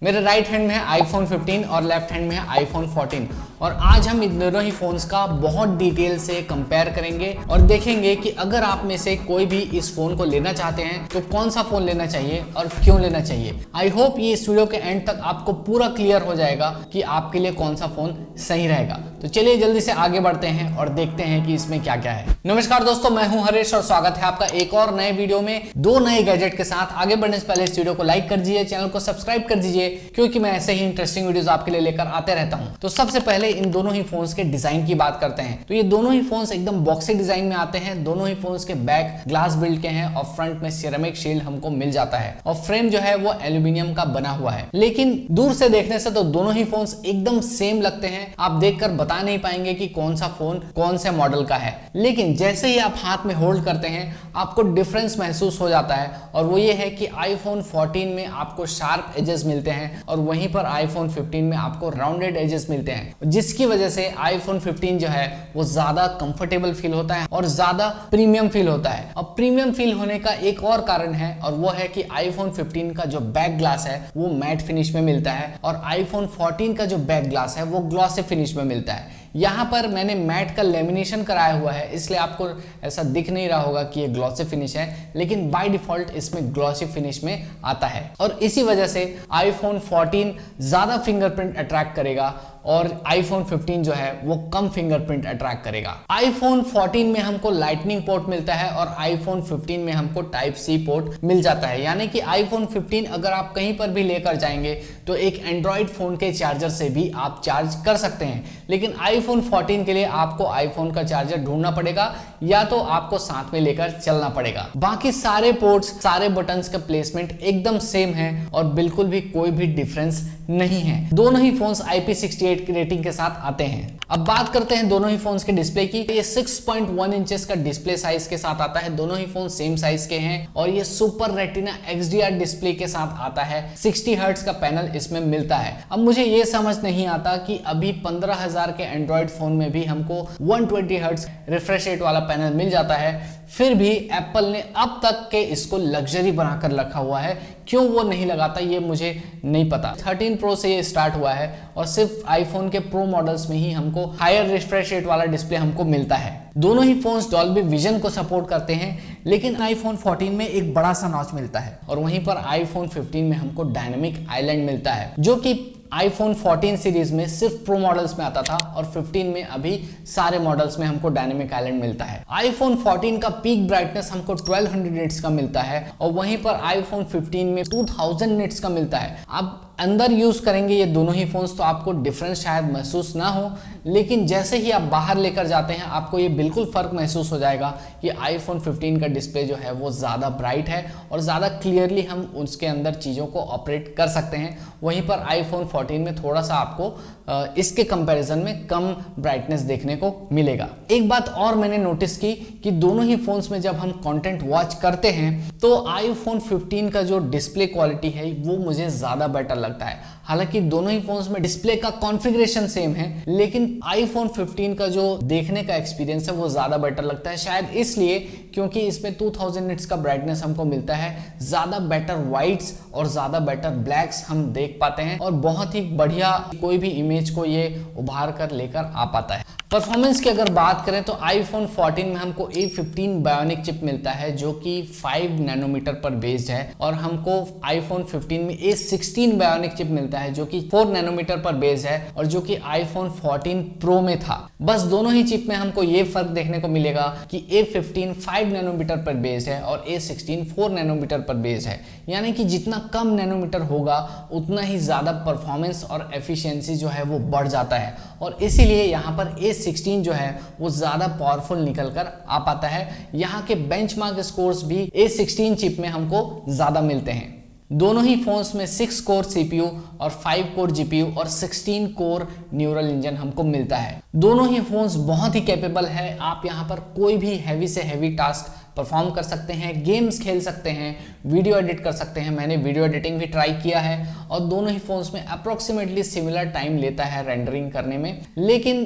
मेरे right hand में है आईफोन 15 और लेफ्ट हैंड में है आईफोन 14 और आज हम इन दोनों ही फोन्स का बहुत डिटेल से कंपेयर करेंगे और देखेंगे कि अगर आप में से कोई भी इस फोन को लेना चाहते हैं तो कौन सा फोन लेना चाहिए और क्यों लेना चाहिए। आई होप ये इस वीडियो के एंड तक आपको पूरा क्लियर हो जाएगा कि आपके लिए कौन सा फोन सही रहेगा। तो चलिए जल्दी से आगे बढ़ते हैं और देखते हैं कि इसमें क्या क्या है। नमस्कार दोस्तों, मैं हूं हरीश और स्वागत है आपका एक और नए वीडियो में दो नए गैजेट के साथ। आगे बढ़ने से पहले इस वीडियो को लाइक कर दीजिए, चैनल को सब्सक्राइब कर दीजिए क्योंकि मैं ऐसे ही इंटरेस्टिंग वीडियोस आपके लिए लेकर आते रहता हूं। तो सबसे पहले इन दोनों ही फोन्स के डिजाइन की बात करते हैं। तो ये दोनों ही फोन्स एकदम बॉक्सी डिजाइन में आते हैं। दोनों ही फोन्स के बैक ग्लास बिल्ड के हैं और फ्रंट में सिरेमिक शील्ड हमको मिल जाता है और फ्रेम जो है वो एल्यूमिनियम का बना हुआ है। लेकिन दूर से देखने से तो दोनों ही फोन्स एकदम सेम लगते हैं। आप देखकर बता नहीं पाएंगे कि कौन सा फोन कौन से मॉडल का है, लेकिन जैसे ही आप हाथ में होल्ड करते हैं आपको डिफरेंस महसूस हो जाता है और वो ये है कि आईफोन 14 में आपको शार्प एजेस मिलते हैं और वहीं पर आईफोन 15 में आपको राउंडेड एजेस मिलते हैं, जिसकी वजह से आईफोन 15 जो है वो ज्यादा कंफर्टेबल फील होता है और ज्यादा प्रीमियम फील होता है। और प्रीमियम फील होने का एक और कारण है और वो है कि आईफोन 15 का जो बैक ग्लास है वो मैट फिनिश में मिलता है और आईफोन 14 का जो बैक ग्लास है वो ग्लॉसी फिनिश में मिलता है। यहाँ पर मैंने मैट का लेमिनेशन कराया हुआ है, इसलिए आपको ऐसा दिख नहीं रहा होगा कि ये ग्लॉसी फिनिश है, लेकिन बाय डिफॉल्ट इसमें ग्लॉसी फिनिश में आता है और इसी वजह से आईफोन 14 ज्यादा फिंगरप्रिंट अट्रैक्ट करेगा और आईफोन 15 जो है वो कम फिंगरप्रिंट अट्रैक्ट करेगा। आईफोन 14 में हमको लाइटनिंग पोर्ट मिलता है और आईफोन 15 में हमको टाइप सी पोर्ट मिल जाता है, यानी कि आईफोन 15 अगर आप कहीं पर भी लेकर जाएंगे तो एक एंड्रॉइड फोन के चार्जर से भी आप चार्ज कर सकते हैं। लेकिन आईफोन 14 के लिए आपको आईफोन का चार्जर ढूंढना पड़ेगा या तो आपको साथ में लेकर चलना पड़ेगा। बाकी सारे पोर्ट्स, सारे बटन्स का प्लेसमेंट एकदम सेम है और बिल्कुल भी कोई भी डिफरेंस नहीं है। दोनों ही फोन्स IP68 की रेटिंग के साथ आते हैं। अब बात करते हैं दोनों ही फोन्स के डिस्प्ले की। ये 6.1 इंचेस का डिस्प्ले साइज के साथ आता है। दोनों ही फोन सेम साइज के हैं और ये सुपर रेटिना XDR डिस्प्ले के साथ आता है। 60 हर्ट्ज का पैनल इसमें मिलता है। अब मुझे ये समझ नहीं आता कि अभी 15,000 के एंड्रॉइड फोन में भी हमको 120 हर्ट्ज रिफ्रेश रेट वाला पैनल मिल जाता है, फिर भी एप्पल ने अब तक के इसको लग्जरी बनाकर रखा हुआ है। क्यों वो नहीं लगाता ये मुझे नहीं पता। 13 प्रो से ये स्टार्ट हुआ है और सिर्फ आईफोन के प्रो मॉडल्स में ही हमको हायर रिफ्रेश रेट वाला डिस्प्ले हमको मिलता है। दोनों ही फोन्स डॉल्बी विजन को सपोर्ट करते हैं, लेकिन आईफोन 14 में एक बड़ा सा नॉच मिलता है और वहीं पर आईफोन 15 में हमको डायनेमिक आइलैंड मिलता है, जो कि आईफोन 14 सीरीज में सिर्फ प्रो मॉडल्स में आता था और 15 में अभी सारे मॉडल्स में हमको डायनेमिक आइलैंड मिलता है। आईफोन 14 का पीक ब्राइटनेस हमको 1200 निट्स का मिलता है और वहीं पर आईफोन 15 में 2000 निट्स का मिलता है। अब अंदर यूज करेंगे ये दोनों ही फोन्स तो आपको डिफरेंस शायद महसूस ना हो, लेकिन जैसे ही आप बाहर लेकर जाते हैं आपको ये बिल्कुल फर्क महसूस हो जाएगा कि आईफोन 15 का डिस्प्ले जो है वो ज़्यादा ब्राइट है और ज़्यादा क्लियरली हम उसके अंदर चीज़ों को ऑपरेट कर सकते हैं। वहीं पर आईफोन 14 में थोड़ा सा आपको इसके कंपैरिजन में कम ब्राइटनेस देखने को मिलेगा। एक बात और मैंने नोटिस की कि दोनों ही फोन्स में जब हम कंटेंट वॉच करते हैं तो आईफोन 15 का जो डिस्प्ले क्वालिटी है वो मुझे ज़्यादा बेटर लगता है। हालांकि दोनों ही फोन्स में डिस्प्ले का कॉन्फ़िगरेशन सेम है, लेकिन आईफोन 15 का जो देखने का एक्सपीरियंस है वो ज़्यादा बेटर लगता है, शायद इसलिए क्योंकि इसमें 2000 निट्स का ब्राइटनेस हमको मिलता है। ज़्यादा बेटर वाइट्स और ज़्यादा बेटर ब्लैक्स हम देख पाते हैं और बहुत ही बढ़िया कोई भी इमेज को ये उभार कर लेकर आ पाता है। परफॉर्मेंस की अगर बात करें तो आईफोन 14 में हमको A15 बायोनिक चिप मिलता है जो कि 5 नैनोमीटर पर बेस्ड है और हमको आईफोन 15 में A16 बायोनिक चिप मिलता है जो कि 4 नैनोमीटर पर बेस्ड है और जो कि आईफोन 14 प्रो में था। बस दोनों ही चिप में हमको ये फर्क देखने को मिलेगा कि A15 5 नैनोमीटर पर बेस्ड है और A16 4 नैनोमीटर पर बेस्ड है, यानी कि जितना कम नैनोमीटर होगा उतना ही ज्यादा परफॉर्मेंस और एफिशिएंसी जो है वो बढ़ जाता है और इसीलिए यहाँ पर A16 जो है वो ज्यादा पावरफुल निकल कर आ पाता है। यहाँ के बेंचमार्क स्कोर्स भी A16 चिप में हमको ज्यादा मिलते हैं। दोनों ही फोन्स में 6 कोर CPU और 5 कोर GPU और 16 कोर न्यूरल इंजन हमको मिलता है। दोनों ही फोन्स बहुत ही कैपेबल है। आप यहाँ पर कोई भी हैवी से हैवी टास्क परफॉर्म कर सकते हैं, गेम्स खेल सकते हैं, वीडियो एडिट कर सकते हैं। मैंने वीडियो एडिटिंग भी ट्राई किया है और दोनों ही फोन्स में अप्रोक्सीमेटली सिमिलर टाइम लेता है रेंडरिंग करने में, लेकिन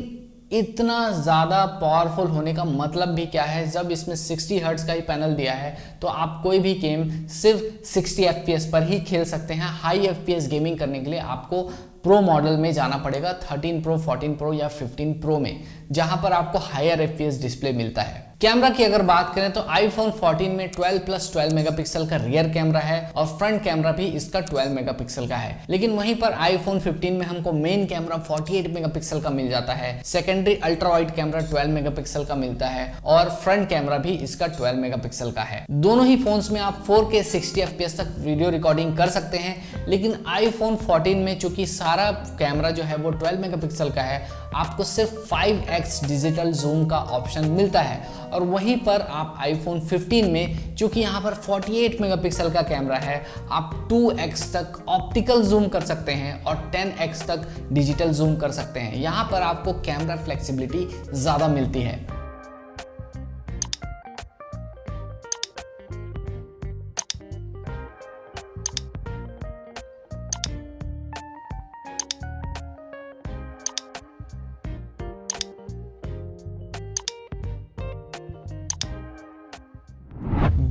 इतना ज़्यादा पावरफुल होने का मतलब भी क्या है? जब इसमें 60 हर्ट्ज का ही पैनल दिया है तो आप कोई भी गेम सिर्फ 60 FPS पर ही खेल सकते हैं। हाई FPS गेमिंग करने के लिए आपको प्रो मॉडल में जाना पड़ेगा, 13 प्रो, 14 प्रो या 15 प्रो में, जहां पर आपको हायर FPS डिस्प्ले मिलता है। कैमरा की अगर बात करें तो आईफोन 14 में 12+12 मेगापिक्सल का रियर कैमरा है और फ्रंट कैमरा भी इसका 12 मेगापिक्सल का है। लेकिन वहीं पर आईफोन 15 में हमको मेन कैमरा 48 मेगापिक्सल का मिल जाता है, secondary ultra wide camera 12 megapixel का मिलता है और फ्रंट कैमरा भी इसका 12 मेगापिक्सल का है। दोनों ही फोन्स में आप 4K 60 FPS तक वीडियो रिकॉर्डिंग कर सकते हैं, लेकिन आईफोन 14 में चूंकि सारा कैमरा जो है वो 12 मेगापिक्सल का है, आपको सिर्फ 5x डिजिटल जूम का ऑप्शन मिलता है। और वहीं पर आप आईफोन 15 में चूंकि यहाँ पर 48 मेगापिक्सल का कैमरा है, आप 2x तक ऑप्टिकल जूम कर सकते हैं और 10x तक डिजिटल जूम कर सकते हैं। यहाँ पर आपको कैमरा फ्लेक्सिबिलिटी ज़्यादा मिलती है।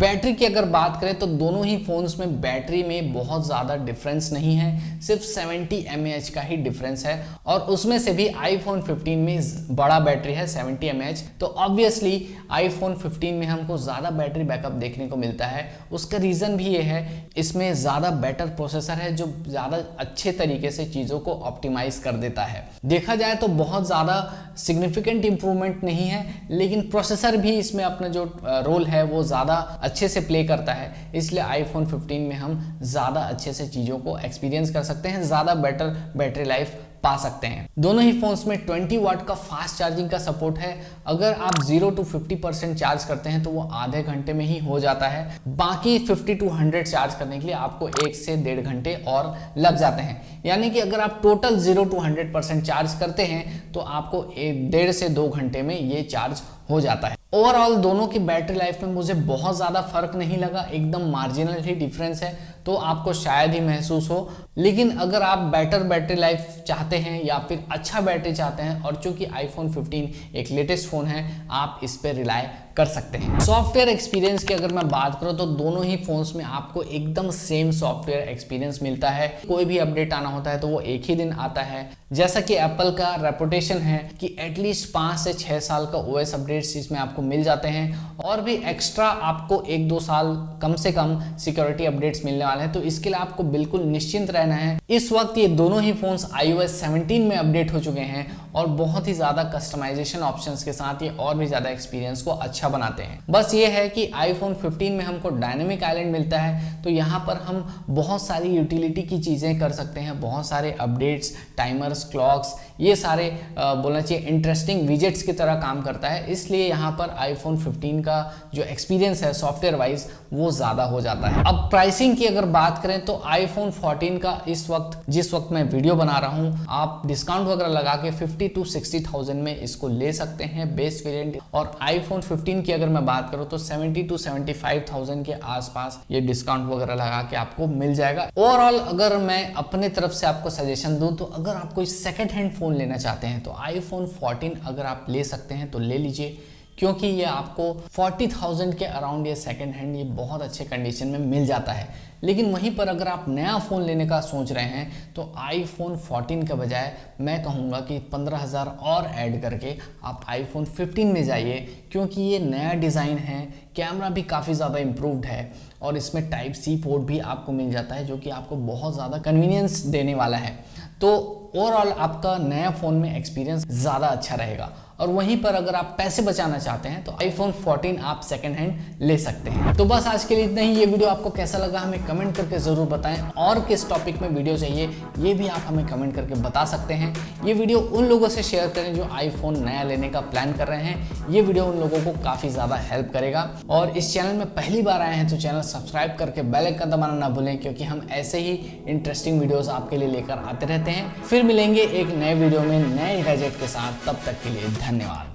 बैटरी की अगर बात करें तो दोनों ही फोन्स में बैटरी में बहुत ज़्यादा डिफरेंस नहीं है, सिर्फ 70 mAh का ही डिफरेंस है और उसमें से भी आईफोन 15 में बड़ा बैटरी है 70 mAh। तो ऑब्वियसली आईफोन 15 में हमको ज़्यादा बैटरी बैकअप देखने को मिलता है। उसका रीज़न भी ये है, इसमें ज़्यादा बेटर प्रोसेसर है जो ज़्यादा अच्छे तरीके से चीज़ों को ऑप्टिमाइज़ कर देता है। देखा जाए तो बहुत ज़्यादा सिग्निफिकेंट इंप्रूवमेंट नहीं है, लेकिन प्रोसेसर भी इसमें अपना जो रोल है वो ज़्यादा अच्छे से प्ले करता है, इसलिए आईफोन 15 में हम ज़्यादा अच्छे से चीज़ों को एक्सपीरियंस कर सकते हैं, ज़्यादा बेटर बैटरी लाइफ पा सकते हैं। दोनों ही फोन्स में 20 वाट का फास्ट चार्जिंग का सपोर्ट है। अगर आप 0 to 50% चार्ज करते हैं तो वो आधे घंटे में ही हो जाता है। बाकी 50 to 100 चार्ज करने के लिए आपको 1 से 1.5 घंटे और लग जाते हैं। यानी कि अगर आप टोटल 0 to 100% चार्ज करते हैं तो आपको 1.5 से 2 घंटे में ये चार्ज हो जाता है। ओवरऑल दोनों की बैटरी लाइफ में मुझे बहुत ज़्यादा फर्क नहीं लगा, एकदम मार्जिनल ही डिफरेंस है, तो आपको शायद ही महसूस हो। लेकिन अगर आप बेटर बैटरी लाइफ चाहते हैं या फिर अच्छा बैटरी चाहते हैं, और चूंकि आईफोन 15 एक लेटेस्ट फ़ोन है, आप इस पर रिलाई कर सकते हैं। सॉफ्टवेयर एक्सपीरियंस की अगर मैं बात करूं तो दोनों ही फोन्स में आपको एकदम सेम सॉफ्टवेयर एक्सपीरियंस मिलता है। कोई भी अपडेट आना होता है तो वो एक ही दिन आता है। जैसा कि एप्पल का रेपुटेशन है कि एटलीस्ट 5 से 6 साल का ओएस अपडेट्स इसमें आपको मिल जाते हैं, और भी एक्स्ट्रा आपको 1-2 साल कम से कम सिक्योरिटी अपडेट्स मिलने वाले हैं। तो इसके लिए आपको बिल्कुल निश्चिंत रहना है। इस वक्त ये दोनों ही फोन्स iOS 17 में अपडेट हो चुके हैं और बहुत ही ज़्यादा कस्टमाइजेशन ऑप्शंस के साथ ये और भी ज़्यादा एक्सपीरियंस को अच्छा बनाते हैं। बस ये है कि आईफोन 15 में हमको डायनेमिक आइलैंड मिलता है, तो यहाँ पर हम बहुत सारी यूटिलिटी की चीज़ें कर सकते हैं, बहुत सारे अपडेट्स, टाइमर्स, क्लॉक्स, ये सारे बोलना चाहिए इंटरेस्टिंग विजेट्स की तरह काम करता है। इसलिए यहाँ पर आईफोन 15 का जो एक्सपीरियंस है सॉफ्टवेयर वाइज वो ज़्यादा हो जाता है। अब प्राइसिंग की अगर बात करें तो आईफोन 14 का इस वक्त जिस वक्त मैं वीडियो बना रहा हूँ, आप डिस्काउंट वगैरह लगा के 50 to 60,000 में इसको ले सकते हैं बेस वेरिएंट। और आईफोन 15 की अगर मैं बात करूँ तो 70 to 75,000 के आसपास ये डिस्काउंट वगैरह लगा के आपको मिल जाएगा। ओवरऑल अगर मैं अपने तरफ से आपको सजेशन दूं तो अगर आप कोई सेकेंड हैंड फ़ोन लेना चाहते हैं तो आईफोन 14 अगर आप ले सकते हैं तो ले लीजिए, क्योंकि ये आपको 40,000 के अराउंड ये सेकेंड हैंड ये बहुत अच्छे कंडीशन में मिल जाता है। लेकिन वहीं पर अगर आप नया फ़ोन लेने का सोच रहे हैं तो आईफोन 14 के बजाय मैं कहूँगा कि 15,000 और ऐड करके आप आईफोन 15 में जाइए, क्योंकि ये नया डिज़ाइन है, कैमरा भी काफ़ी ज़्यादा इम्प्रूव्ड है और इसमें टाइप सी पोर्ट भी आपको मिल जाता है, जो कि आपको बहुत ज़्यादा कन्वीनियंस देने वाला है। तो ओवरऑल आपका नया फ़ोन में एक्सपीरियंस ज़्यादा अच्छा रहेगा। और वहीं पर अगर आप पैसे बचाना चाहते हैं तो आईफोन 14 आप सेकेंड हैंड ले सकते हैं। तो बस आज के लिए इतना ही। ये वीडियो आपको कैसा लगा हमें कमेंट करके ज़रूर बताएं, और किस टॉपिक में वीडियो चाहिए ये भी आप हमें कमेंट करके बता सकते हैं। ये वीडियो उन लोगों से शेयर करें जो आईफोन नया लेने का प्लान कर रहे हैं, ये वीडियो उन लोगों को काफ़ी ज़्यादा हेल्प करेगा। और इस चैनल में पहली बार आए हैं तो चैनल सब्सक्राइब करके बेल आइकन दबाना ना भूलें, क्योंकि हम ऐसे ही इंटरेस्टिंग वीडियोज़ आपके लिए लेकर आते रहते हैं। फिर मिलेंगे एक नए वीडियो में नए गैजेट के साथ, तब तक के लिए धन्यवाद।